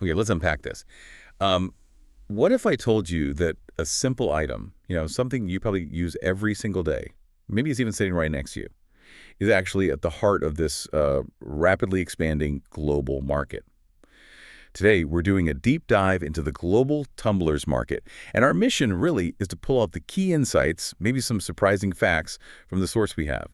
Okay, let's unpack this. Um, what if I told you that a simple item, something you probably use every single day, maybe it's even sitting right next to you, is actually at the heart of this rapidly expanding global market? Today, we're doing a deep dive into the global tumblers market, and our mission really is to pull out the key insights, maybe some surprising facts from the source we have.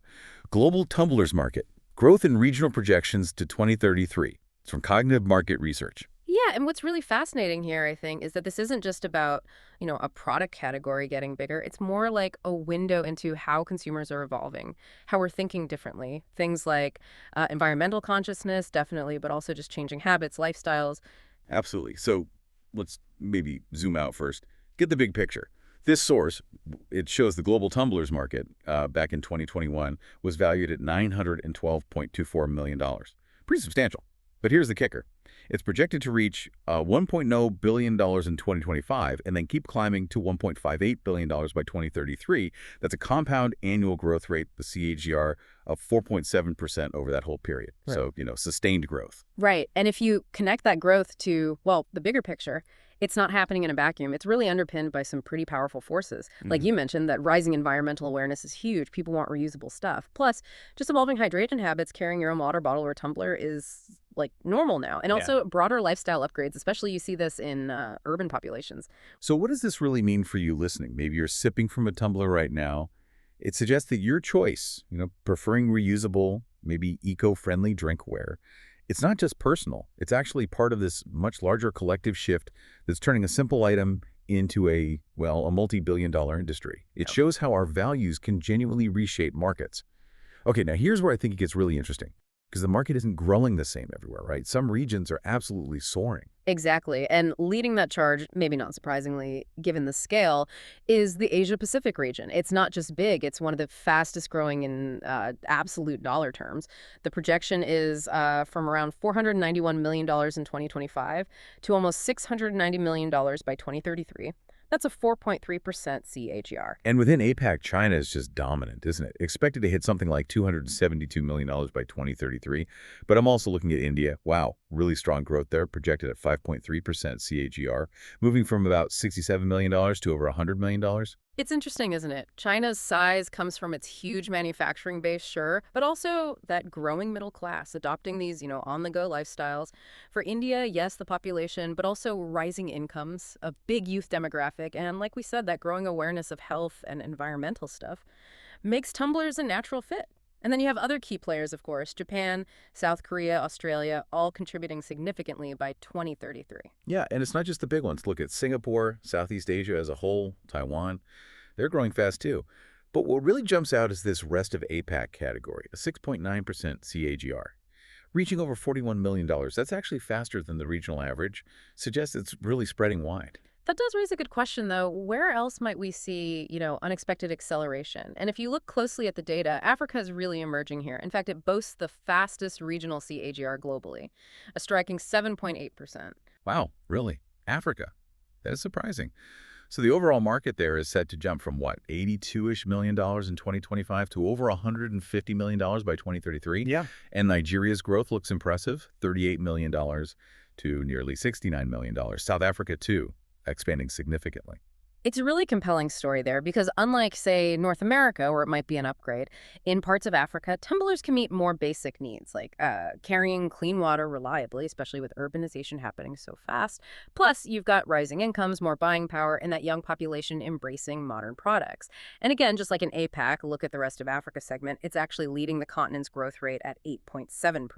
Global tumblers market, growth in regional projections to 2033. It's from Cognitive Market Research. Yeah, and what's really fascinating here, I think, is that this isn't just about, a product category getting bigger. It's more like a window into how consumers are evolving, how we're thinking differently. Things like environmental consciousness, definitely, but also just changing habits, lifestyles. Absolutely. So let's maybe zoom out first. Get the big picture. This source, it shows the global tumblers market back in 2021 was valued at $912.24 million. Pretty substantial. But here's the kicker. It's projected to reach $1.0 billion in 2025 and then keep climbing to $1.58 billion by 2033. That's a compound annual growth rate, the CAGR, of 4.7% over that whole period. Right. So, sustained growth. Right. And if you connect that growth to, well, the bigger picture, it's not happening in a vacuum. It's really underpinned by some pretty powerful forces. Like you mentioned, that rising environmental awareness is huge. People want reusable stuff. Plus, just evolving hydration habits, carrying your own water bottle or tumbler is like normal now. And also broader lifestyle upgrades, especially you see this in urban populations. So what does this really mean for you listening? Maybe you're sipping from a tumbler right now. It suggests that your choice, preferring reusable, maybe eco-friendly drinkware, it's not just personal. It's actually part of this much larger collective shift that's turning a simple item into a multi-billion-dollar industry. It shows how our values can genuinely reshape markets. Okay, now here's where I think it gets really interesting, because the market isn't growing the same everywhere, right? Some regions are absolutely soaring. Exactly. And leading that charge, maybe not surprisingly, given the scale, is the Asia-Pacific region. It's not just big, it's one of the fastest growing in absolute dollar terms. The projection is from around $491 million in 2025 to almost $690 million by 2033. That's a 4.3% CAGR. And within APAC, China is just dominant, isn't it? Expected to hit something like $272 million by 2033. But I'm also looking at India. Wow, really strong growth there, projected at 5.3% CAGR, moving from about $67 million to over $100 million. It's interesting, isn't it? China's size comes from its huge manufacturing base, sure, but also that growing middle class, adopting these, on-the-go lifestyles. For India, yes, the population, but also rising incomes, a big youth demographic, and like we said, that growing awareness of health and environmental stuff makes tumblers a natural fit. And then you have other key players, of course, Japan, South Korea, Australia, all contributing significantly by 2033. Yeah, and it's not just the big ones. Look at Singapore, Southeast Asia as a whole, Taiwan. They're growing fast too. But what really jumps out is this rest of APAC category, a 6.9% CAGR. Reaching over $41 million, that's actually faster than the regional average, suggests it's really spreading wide. That does raise a good question, though. Where else might we see, unexpected acceleration? And if you look closely at the data, Africa is really emerging here. In fact, it boasts the fastest regional CAGR globally, a striking 7.8%. Wow, really? Africa? That is surprising. So the overall market there is set to jump from what, $82-ish million in 2025 to over $150 million by 2033? Yeah. And Nigeria's growth looks impressive, $38 million to nearly $69 million. South Africa, too, expanding significantly. It's a really compelling story there because unlike, say, North America, where it might be an upgrade, in parts of Africa, tumblers can meet more basic needs, like carrying clean water reliably, especially with urbanization happening so fast. Plus, you've got rising incomes, more buying power, and that young population embracing modern products. And again, just like in APAC, look at the rest of Africa segment, it's actually leading the continent's growth rate at 8.7%.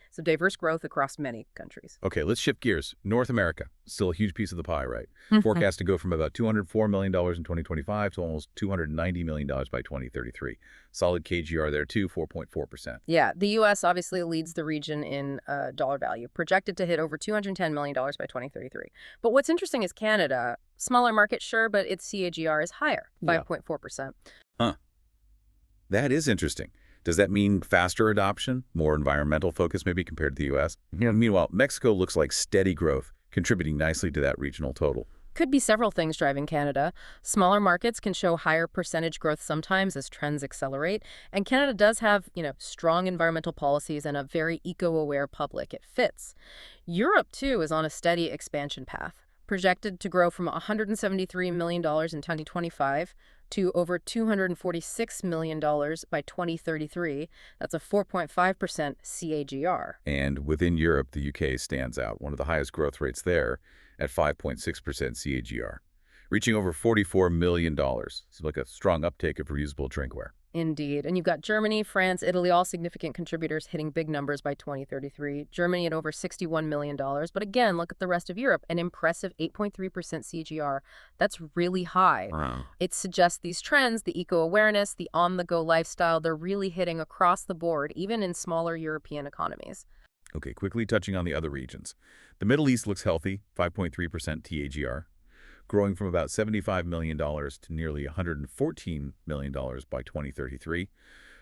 So diverse growth across many countries. Okay, let's shift gears. North America, still a huge piece of the pie, right? Forecast to go from about $204 million in 2025 to almost $290 million by 2033. Solid KGR there too, 4.4%. Yeah, the U.S. obviously leads the region in dollar value, projected to hit over $210 million by 2033. But what's interesting is Canada, smaller market, sure, but its CAGR is higher, 5.4%. Huh. That is interesting. Does that mean faster adoption, more environmental focus maybe compared to the U.S.? Yeah. Meanwhile, Mexico looks like steady growth, contributing nicely to that regional total. Could be several things driving Canada. Smaller markets can show higher percentage growth sometimes as trends accelerate, and Canada does have, strong environmental policies and a very eco-aware public. It fits. Europe, too, is on a steady expansion path, projected to grow from $173 million in 2025 to over $246 million by 2033. That's a 4.5% CAGR. And within Europe, the UK stands out, one of the highest growth rates there at 5.6% CAGR, reaching over $44 million. It's like a strong uptake of reusable drinkware. Indeed. And you've got Germany, France, Italy, all significant contributors hitting big numbers by 2033. Germany at over $61 million. But again, look at the rest of Europe, an impressive 8.3% CGR. That's really high. Wow. It suggests these trends, the eco-awareness, the on-the-go lifestyle, they're really hitting across the board, even in smaller European economies. Okay, quickly touching on the other regions. The Middle East looks healthy, 5.3% TAGR, growing from about $75 million to nearly $114 million by 2033.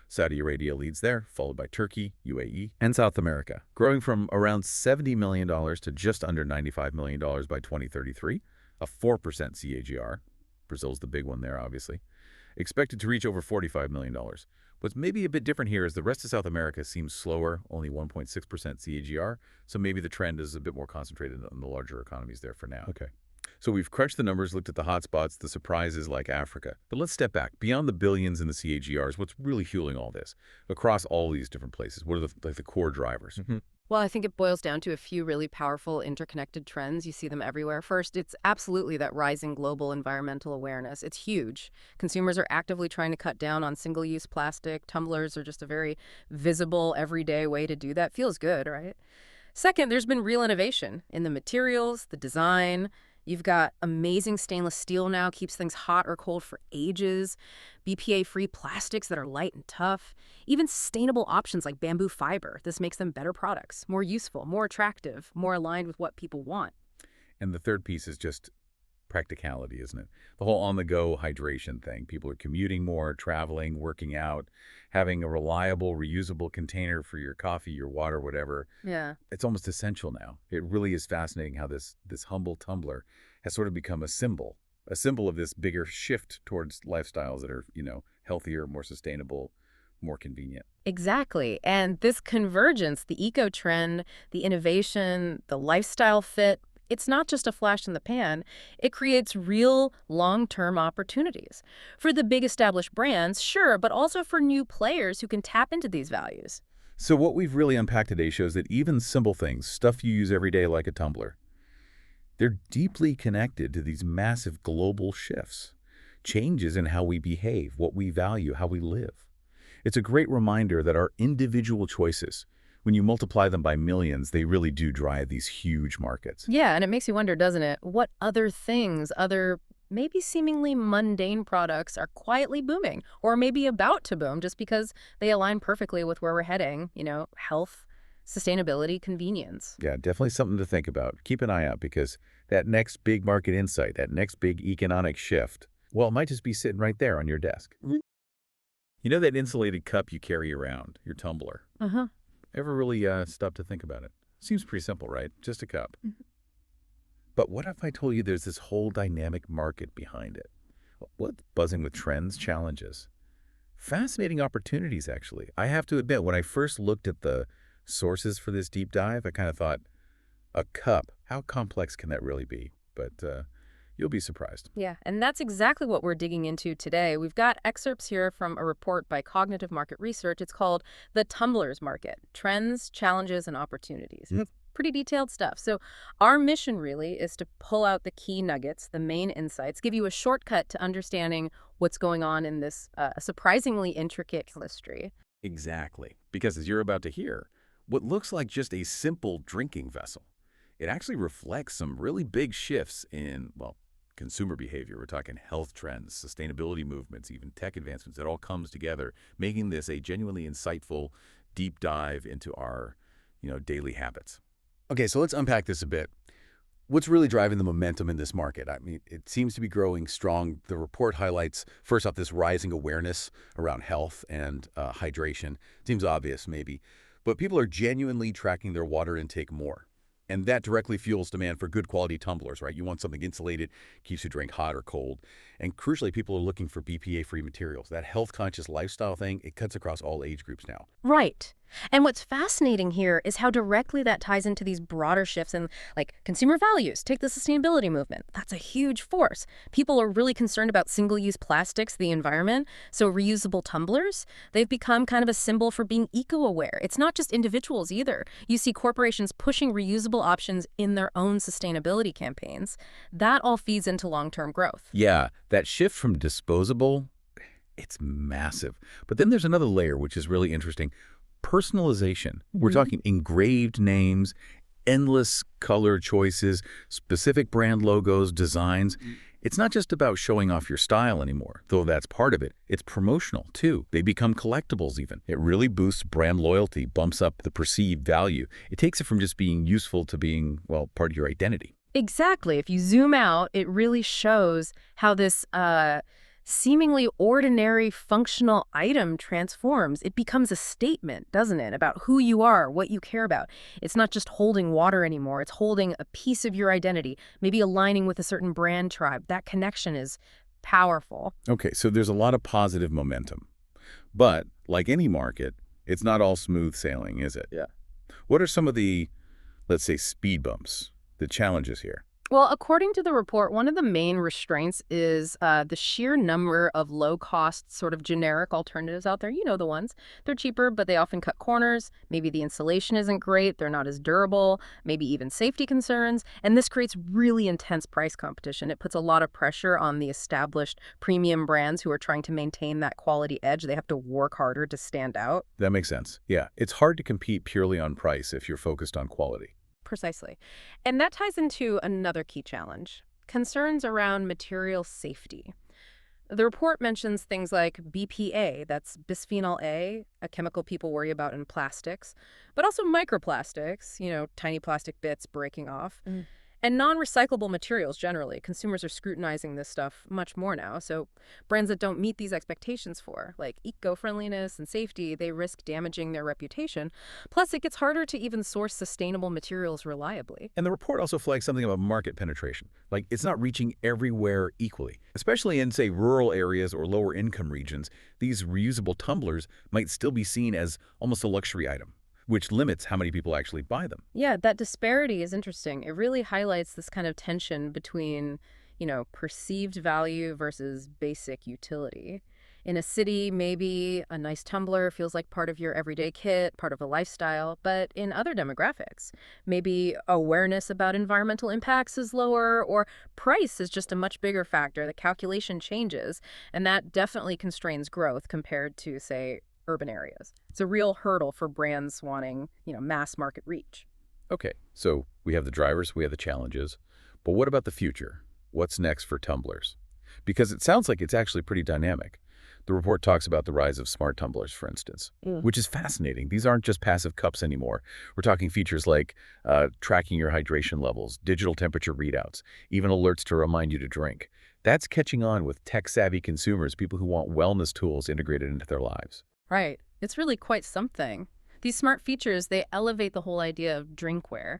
Saudi Arabia leads there, followed by Turkey, UAE, and South America, growing from around $70 million to just under $95 million by 2033, a 4% CAGR. Brazil's the big one there, obviously. Expected to reach over $45 million. What's maybe a bit different here is the rest of South America seems slower, only 1.6% CAGR, so maybe the trend is a bit more concentrated on the larger economies there for now. Okay. So we've crunched the numbers, looked at the hotspots, the surprises like Africa. But let's step back. Beyond the billions in the CAGRs, what's really fueling all this? Across all these different places, what are the core drivers? Well, I think it boils down to a few really powerful interconnected trends. You see them everywhere. First, it's absolutely that rising global environmental awareness. It's huge. Consumers are actively trying to cut down on single-use plastic. Tumblers are just a very visible, everyday way to do that. Feels good, right? Second, there's been real innovation in the materials, the design. You've got amazing stainless steel now, keeps things hot or cold for ages. BPA-free plastics that are light and tough. Even sustainable options like bamboo fiber. This makes them better products, more useful, more attractive, more aligned with what people want. And the third piece is just practicality, isn't it? The whole on-the-go hydration thing. People are commuting more, traveling, working out, having a reliable, reusable container for your coffee, your water, whatever. Yeah. It's almost essential now. It really is fascinating how this humble tumbler has sort of become a symbol of this bigger shift towards lifestyles that are, healthier, more sustainable, more convenient. Exactly. And this convergence, the eco trend, the innovation, the lifestyle fit, it's not just a flash in the pan. It creates real long-term opportunities. For the big established brands, sure, but also for new players who can tap into these values. So what we've really unpacked today shows that even simple things, stuff you use every day like a tumbler, they're deeply connected to these massive global shifts, changes in how we behave, what we value, how we live. It's a great reminder that our individual choices, when you multiply them by millions, they really do drive these huge markets. Yeah, and it makes you wonder, doesn't it? What other things, other maybe seemingly mundane products are quietly booming or maybe about to boom just because they align perfectly with where we're heading, health, sustainability, convenience. Yeah, definitely something to think about. Keep an eye out because that next big market insight, that next big economic shift, well, it might just be sitting right there on your desk. You know that insulated cup you carry around, your tumbler? Uh-huh. Ever really stop to think about it? Seems pretty simple, right? Just a cup. But what if I told you there's this whole dynamic market behind it? What's buzzing with trends, challenges? Fascinating opportunities, actually. I have to admit, when I first looked at the sources for this deep dive, I kind of thought, a cup, how complex can that really be? But you'll be surprised. Yeah, and that's exactly what we're digging into today. We've got excerpts here from a report by Cognitive Market Research. It's called The Tumblers Market, Trends, Challenges, and Opportunities. It's pretty detailed stuff. So our mission really is to pull out the key nuggets, the main insights, give you a shortcut to understanding what's going on in this surprisingly intricate industry. Exactly. Because as you're about to hear, what looks like just a simple drinking vessel, it actually reflects some really big shifts in, well, consumer behavior. We're talking health trends, sustainability movements, even tech advancements. It all comes together, making this a genuinely insightful deep dive into our, daily habits. Okay, so let's unpack this a bit. What's really driving the momentum in this market? I mean, it seems to be growing strong. The report highlights, first off, this rising awareness around health and hydration. Seems obvious, maybe. But people are genuinely tracking their water intake more. And that directly fuels demand for good quality tumblers, right? You want something insulated, keeps your drink hot or cold. And crucially, people are looking for BPA-free materials. That health-conscious lifestyle thing, it cuts across all age groups now. Right. And what's fascinating here is how directly that ties into these broader shifts in like consumer values. Take the sustainability movement. That's a huge force. People are really concerned about single-use plastics, the environment. So reusable tumblers, they've become kind of a symbol for being eco-aware. It's not just individuals either. You see corporations pushing reusable options in their own sustainability campaigns. That all feeds into long-term growth. Yeah, that shift from disposable, it's massive. But then there's another layer, which is really interesting. Personalization. We're talking engraved names, endless color choices, specific brand logos, designs. It's not just about showing off your style anymore, though that's part of it. It's promotional, too. They become collectibles, even. It really boosts brand loyalty, bumps up the perceived value. It takes it from just being useful to being, well, part of your identity. Exactly. If you zoom out, it really shows how this seemingly ordinary functional item transforms. It becomes a statement, doesn't it, about who you are, what you care about. It's not just holding water anymore. It's holding a piece of your identity, maybe aligning with a certain brand tribe. That connection is powerful. Okay, so there's a lot of positive momentum. But, like any market, it's not all smooth sailing, is it? Yeah. What are some of the, let's say, speed bumps, the challenges here? Well, according to the report, one of the main restraints is the sheer number of low-cost, sort of generic alternatives out there. You know the ones. They're cheaper, but they often cut corners. Maybe the insulation isn't great. They're not as durable. Maybe even safety concerns. And this creates really intense price competition. It puts a lot of pressure on the established premium brands who are trying to maintain that quality edge. They have to work harder to stand out. That makes sense. Yeah, it's hard to compete purely on price if you're focused on quality. Precisely. And that ties into another key challenge, concerns around material safety. The report mentions things like BPA, that's bisphenol A, a chemical people worry about in plastics, but also microplastics, tiny plastic bits breaking off, and non-recyclable materials generally. Consumers are scrutinizing this stuff much more now, so brands that don't meet these expectations for, like eco-friendliness and safety, they risk damaging their reputation. Plus, it gets harder to even source sustainable materials reliably. And the report also flags something about market penetration. Like, it's not reaching everywhere equally. Especially in, say, rural areas or lower income regions, these reusable tumblers might still be seen as almost a luxury item, which limits how many people actually buy them. Yeah, that disparity is interesting. It really highlights this kind of tension between, perceived value versus basic utility. In a city, maybe a nice tumbler feels like part of your everyday kit, part of a lifestyle, but in other demographics, maybe awareness about environmental impacts is lower, or price is just a much bigger factor. The calculation changes, and that definitely constrains growth compared to, say, urban areas. It's a real hurdle for brands wanting, mass market reach. Okay, so we have the drivers, we have the challenges. But what about the future? What's next for tumblers? Because it sounds like it's actually pretty dynamic. The report talks about the rise of smart tumblers, for instance, which is fascinating. These aren't just passive cups anymore. We're talking features like tracking your hydration levels, digital temperature readouts, even alerts to remind you to drink. That's catching on with tech-savvy consumers, people who want wellness tools integrated into their lives. Right. It's really quite something. These smart features, they elevate the whole idea of drinkware.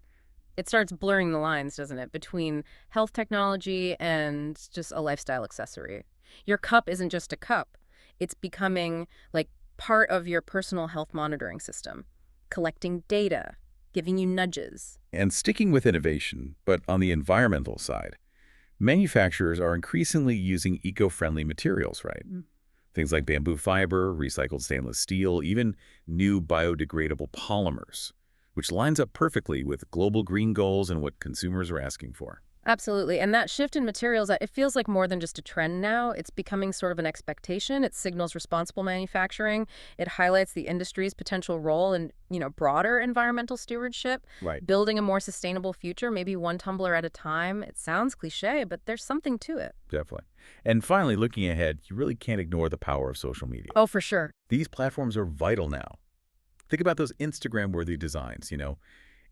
It starts blurring the lines, doesn't it, between health technology and just a lifestyle accessory. Your cup isn't just a cup. It's becoming like part of your personal health monitoring system, collecting data, giving you nudges. And sticking with innovation, but on the environmental side, manufacturers are increasingly using eco-friendly materials, right? Things like bamboo fiber, recycled stainless steel, even new biodegradable polymers, which lines up perfectly with global green goals and what consumers are asking for. Absolutely. And that shift in materials, it feels like more than just a trend now. It's becoming sort of an expectation. It signals responsible manufacturing. It highlights the industry's potential role in, broader environmental stewardship, Right. building a more sustainable future, maybe one tumbler at a time. It sounds cliche, but there's something to it. Definitely. And finally, looking ahead, you really can't ignore the power of social media. Oh, for sure. These platforms are vital now. Think about those Instagram-worthy designs,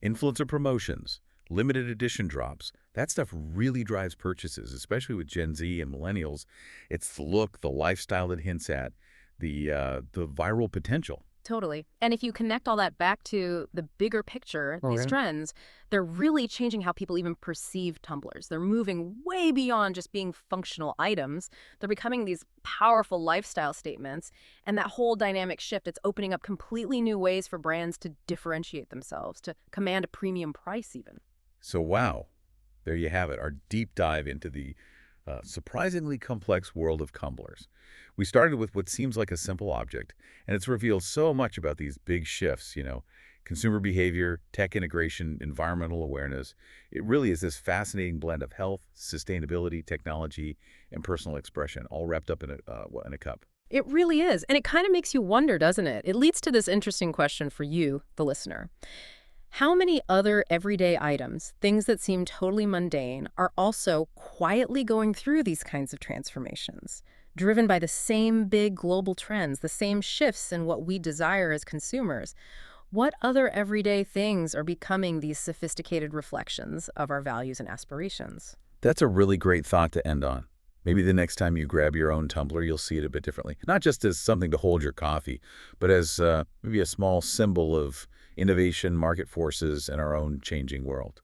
influencer promotions, limited edition drops. That stuff really drives purchases, especially with Gen Z and millennials. It's the look, the lifestyle it hints at, the viral potential. Totally. And if you connect all that back to the bigger picture, these Okay. trends, they're really changing how people even perceive tumblers. They're moving way beyond just being functional items. They're becoming these powerful lifestyle statements. And that whole dynamic shift, it's opening up completely new ways for brands to differentiate themselves, to command a premium price even. So, wow, there you have it, our deep dive into the surprisingly complex world of tumblers. We started with what seems like a simple object, and it's revealed so much about these big shifts, consumer behavior, tech integration, environmental awareness. It really is this fascinating blend of health, sustainability, technology, and personal expression, all wrapped up in a cup. It really is. And it kind of makes you wonder, doesn't it? It leads to this interesting question for you, the listener. How many other everyday items, things that seem totally mundane, are also quietly going through these kinds of transformations, driven by the same big global trends, the same shifts in what we desire as consumers? What other everyday things are becoming these sophisticated reflections of our values and aspirations? That's a really great thought to end on. Maybe the next time you grab your own tumbler, you'll see it a bit differently. Not just as something to hold your coffee, but as maybe a small symbol of innovation, market forces, and our own changing world.